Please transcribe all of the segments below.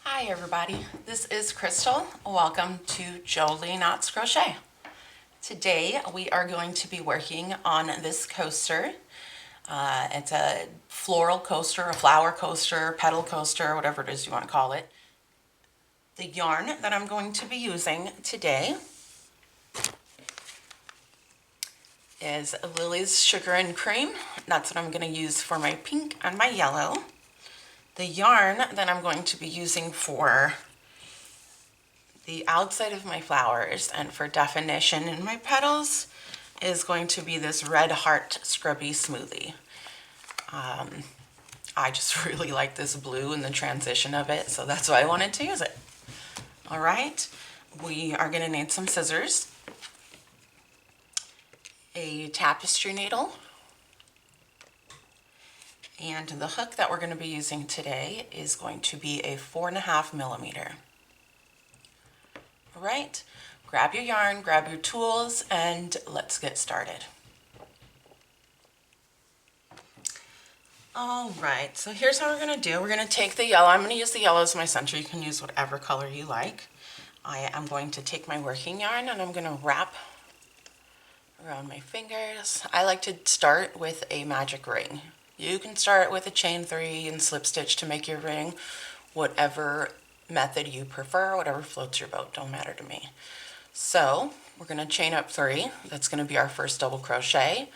Hi everybody, this is Crystal. Welcome to Jolie Knots Crochet. Today we are going to be working on this coaster. It's a floral coaster, a flower coaster, petal coaster, whatever it is you want to call it. The yarn that I'm going to be using today is Lily's Sugar and Cream. That's what I'm going to use for my pink and my yellow. The yarn that I'm going to be using for the outside of my flowers and for definition in my petals is going to be this Red Heart Scrubby Smoothie. I just really like this blue and the transition of it, so that's why I wanted to use it. All right, we are going to need some scissors, a tapestry needle, and the hook that we're going to be using today is going to be a 4.5 millimeter. All right, grab your yarn, grab your tools, and let's get started. All right, so here's how we're going to do. We're going to take the yellow. I'm going to use the yellow as my center. You can use whatever color you like. I am going to take my working yarn and I'm going to wrap around my fingers. I like to start with a magic ring. You can start with a chain 3 and slip stitch to make your ring, whatever method you prefer, whatever floats your boat, don't matter to me. So we're going to chain up 3. That's going to be our first double crochet,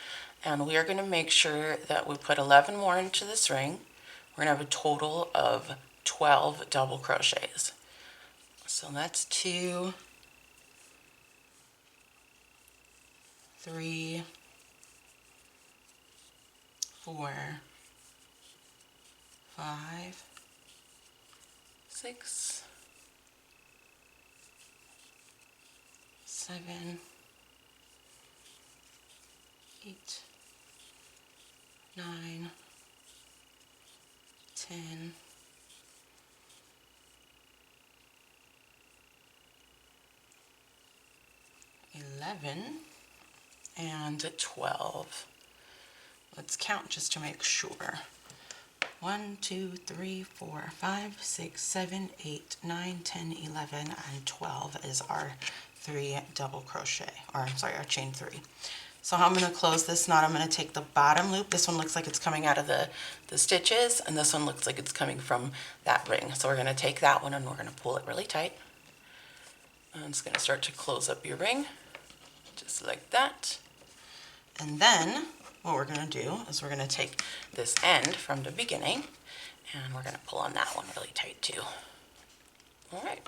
and we are going to make sure that we put 11 more into this ring. We're going to have a total of 12 double crochets. So that's 2, 3, 4, 5, 6, 7, 8, 9, 10, 11, and 12. Let's count just to make sure. 1, 2, 3, 4, 5, 6, 7, 8, 9, 10, 11, and 12 is our 3 double crochet, or I'm sorry, our chain 3. So how I'm going to close this knot, I'm going to take the bottom loop. This one looks like it's coming out of the stitches, and this one looks like it's coming from that ring. So we're going to take that one and we're going to pull it really tight. And it's going to start to close up your ring, just like that. And then what we're going to do is we're going to take this end from the beginning and we're going to pull on that one really tight too. All right,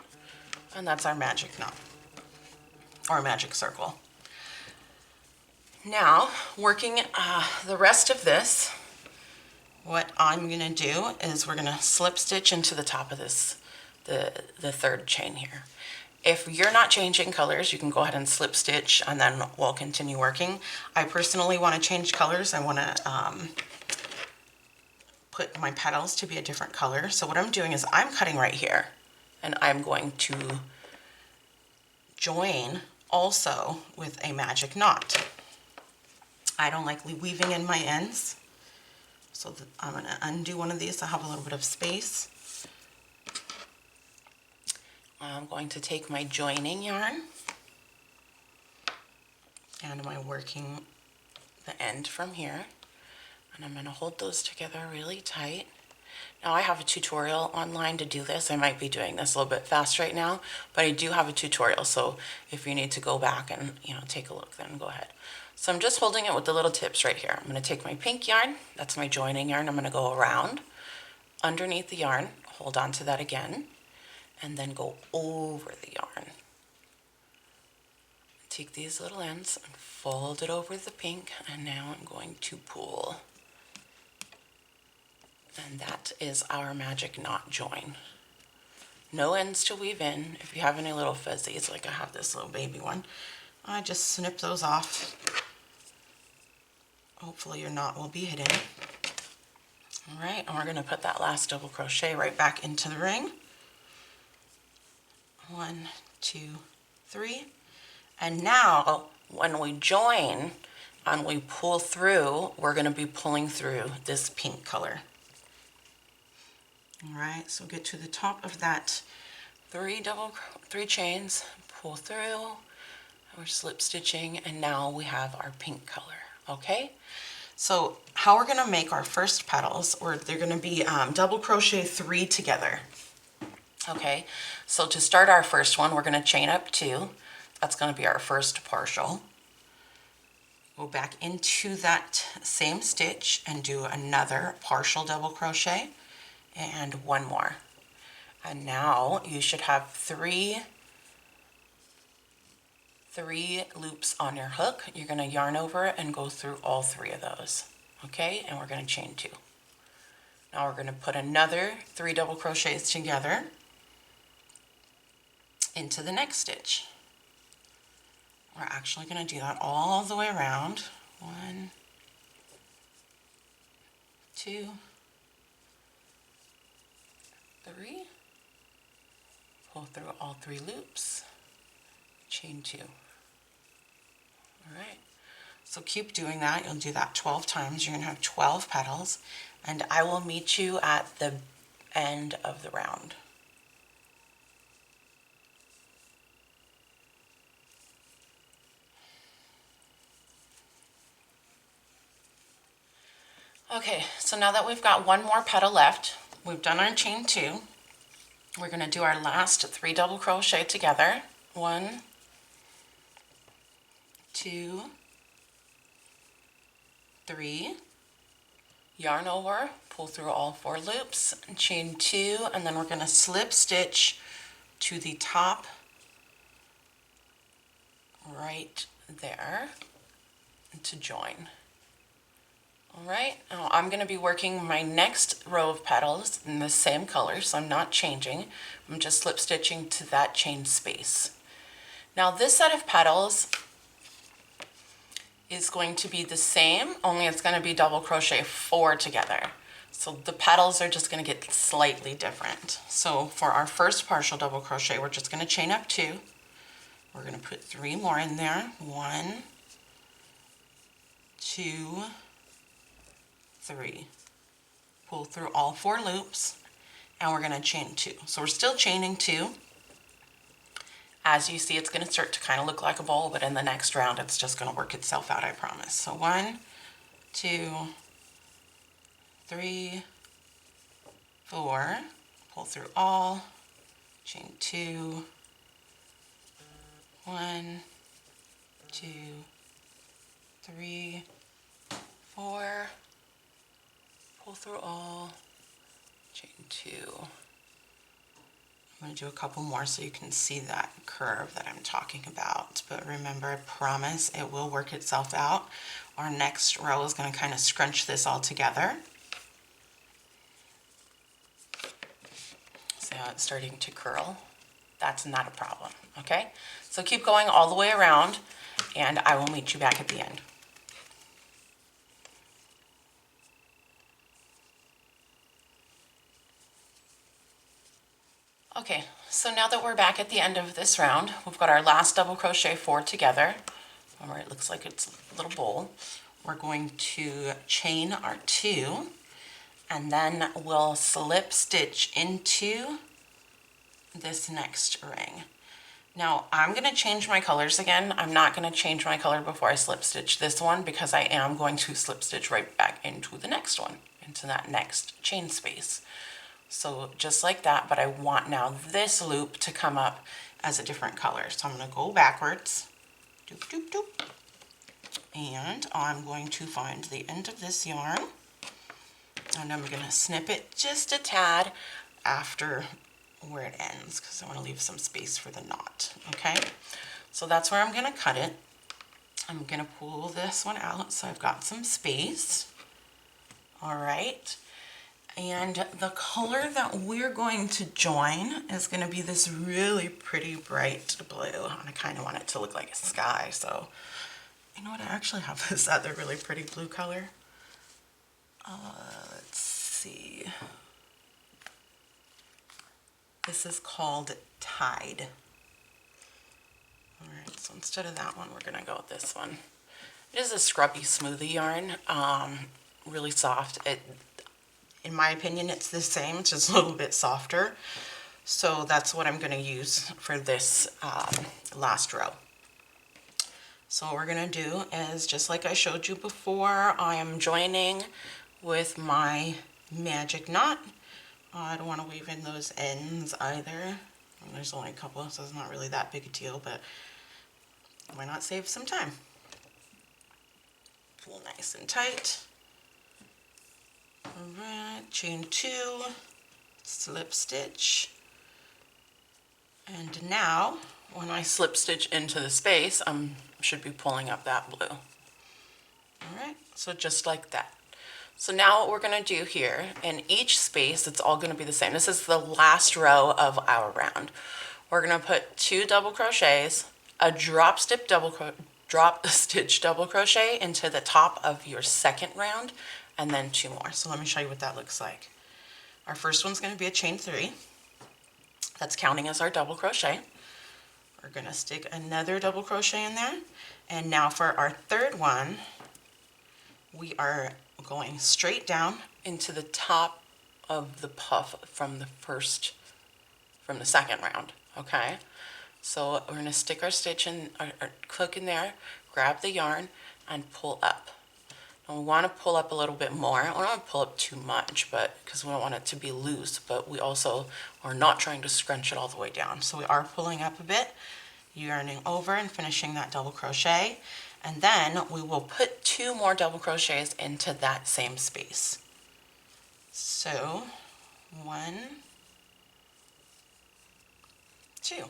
and that's our magic knot, or magic circle. Now, working the rest of this, what I'm going to do is we're going to slip stitch into the top of this, the third chain here. If you're not changing colors, you can go ahead and slip stitch and then we'll continue working. I personally want to change colors. I want to put my petals to be a different color. So what I'm doing is I'm cutting right here and I'm going to join also with a magic knot. I don't like weaving in my ends, so I'm going to undo one of these to have a little bit of space. I'm going to take my joining yarn and my working the end from here, and I'm going to hold those together really tight. Now I have a tutorial online to do this. I might be doing this a little bit fast right now, but I do have a tutorial, so if you need to go back and take a look, then go ahead. So I'm just holding it with the little tips right here. I'm going to take my pink yarn, that's my joining yarn. I'm going to go around underneath the yarn, hold on to that again, and then go over the yarn. Take these little ends and fold it over the pink, and now I'm going to pull. And that is our magic knot join. No ends to weave in. If you have any little fuzzies, like I have this little baby one, I just snip those off. Hopefully your knot will be hidden. All right, and we're going to put that last double crochet right back into the ring. 1, 2, 3. And now when we join and we pull through, we're going to be pulling through this pink color. All right, so get to the top of that three chains, pull through, we're slip stitching, and now we have our pink color. Okay, so how we're going to make our first petals, or they're going to be double crochet 3 together. Okay, so to start our first one, we're going to chain up 2. That's going to be our first partial. Go back into that same stitch and do another partial double crochet and 1 more. And now you should have three loops on your hook. You're going to yarn over it and go through all 3 of those. Okay, and we're going to chain 2. Now we're going to put another 3 double crochets together into the next stitch. We're actually going to do that all the way around. 1, 2, 3. Pull through all 3 loops, chain 2. All right, so keep doing that. You'll do that 12 times. You're going to have 12 petals, and I will meet you at the end of the round. Okay, so now that we've got 1 more petal left, we've done our chain 2. We're going to do our last 3 double crochet together. 1, 2, 3. Yarn over, pull through all 4 loops, chain 2, and then we're going to slip stitch to the top right there to join. Alright, now I'm going to be working my next row of petals in the same color, so I'm not changing. I'm just slip stitching to that chain space. Now this set of petals is going to be the same, only it's going to be double crochet 4 together. So the petals are just going to get slightly different. So for our first partial double crochet, we're just going to chain up 2. We're going to put 3 more in there. 1, 2, 3. Pull through all 4 loops, and we're going to chain 2. So we're still chaining 2. As you see, it's going to start to kind of look like a bowl, but in the next round it's just going to work itself out, I promise. So 1, 2, 3, 4. Pull through all, chain 2. 1, 2, 3, 4. Pull through all, chain 2. I'm going to do a couple more so you can see that curve that I'm talking about. But remember, I promise it will work itself out. Our next row is going to kind of scrunch this all together. See how it's starting to curl? That's not a problem, okay? So keep going all the way around, and I will meet you back at the end. Okay, so now that we're back at the end of this round, we've got our last double crochet 4 together, where it looks like it's a little bowl. We're going to chain our 2, and then we'll slip stitch into this next ring. Now I'm going to change my colors again. I'm not going to change my color before I slip stitch this one, because I am going to slip stitch right back into the next one, into that next chain space. So just like that, but I want now this loop to come up as a different color. So I'm going to go backwards, doop, doop, doop, and I'm going to find the end of this yarn, and I'm going to snip it just a tad after where it ends, because I want to leave some space for the knot. Okay, so that's where I'm going to cut it. I'm going to pull this one out so I've got some space. All right. And the color that we're going to join is going to be this really pretty bright blue. And I kind of want it to look like a sky. So, you know what? I actually have this other really pretty blue color. Let's see. This is called Tide. Alright, so instead of that one, we're going to go with this one. It is a scrubby smoothie yarn. Really soft. in my opinion, it's the same, it's just a little bit softer. So that's what I'm going to use for this last row. So what we're going to do is, just like I showed you before, I am joining with my magic knot. I don't want to weave in those ends either. There's only a couple, so it's not really that big a deal, but why not save some time? Pull nice and tight. Alright, chain 2, slip stitch. And now, when I slip stitch into the space, I should be pulling up that blue. Alright, so just like that. So now what we're going to do here, in each space, it's all going to be the same. This is the last row of our round. We're going to put 2 double crochets, a drop stitch double crochet into the top of your second round, and then 2 more. So let me show you what that looks like. Our first one's going to be a chain 3. That's counting as our double crochet. We're going to stick another double crochet in there. And now for our third one, we are going straight down into the top of the puff from the second round, okay? So we're going to stick our stitch in, our hook in there, grab the yarn, and pull up. And we want to pull up a little bit more. We don't want to pull up too much, but because we don't want it to be loose, but we also are not trying to scrunch it all the way down. So we are pulling up a bit, yarning over and finishing that double crochet, and then we will put 2 more double crochets into that same space. So 1, 2.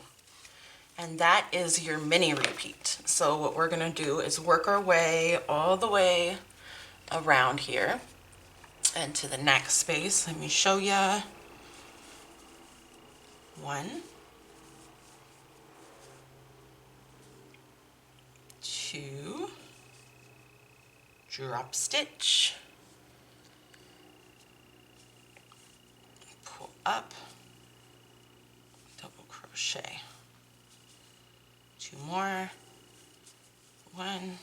And that is your mini repeat. So what we're going to do is work our way all the way around here and to the next space. Let me show you. 1, 2, drop stitch, pull up, double crochet, 2 more, 1,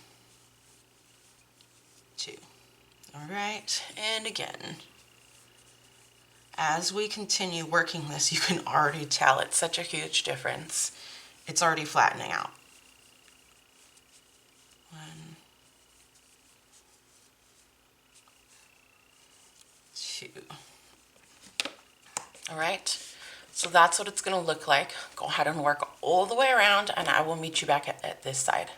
2. All right, and again, as we continue working this, you can already tell it's such a huge difference. It's already flattening out. 1, 2. All right, so that's what it's going to look like. Go ahead and work all the way around, and I will meet you back at this side.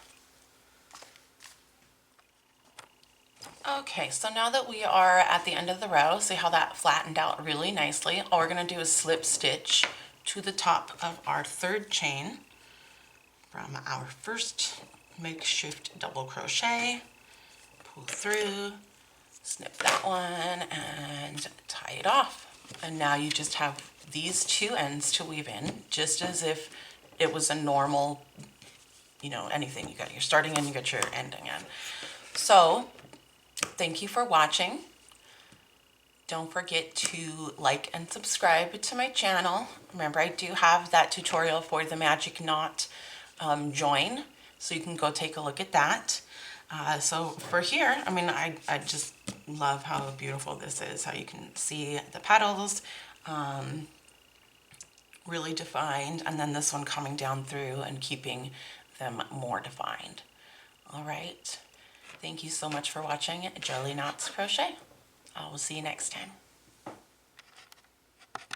Okay, so now that we are at the end of the row, see how that flattened out really nicely? All we're going to do is slip stitch to the top of our third chain from our first makeshift double crochet, pull through, snip that one, and tie it off. And now you just have these 2 ends to weave in, just as if it was a normal, anything. You got your starting end, you got your ending end. So thank you for watching. Don't forget to like and subscribe to my channel. Remember, I do have that tutorial for the magic knot join, so you can go take a look at that. So for here, I just love how beautiful this is, how you can see the petals really defined, and then this one coming down through and keeping them more defined. All right. Thank you so much for watching Jelly Knots Crochet. I will see you next time.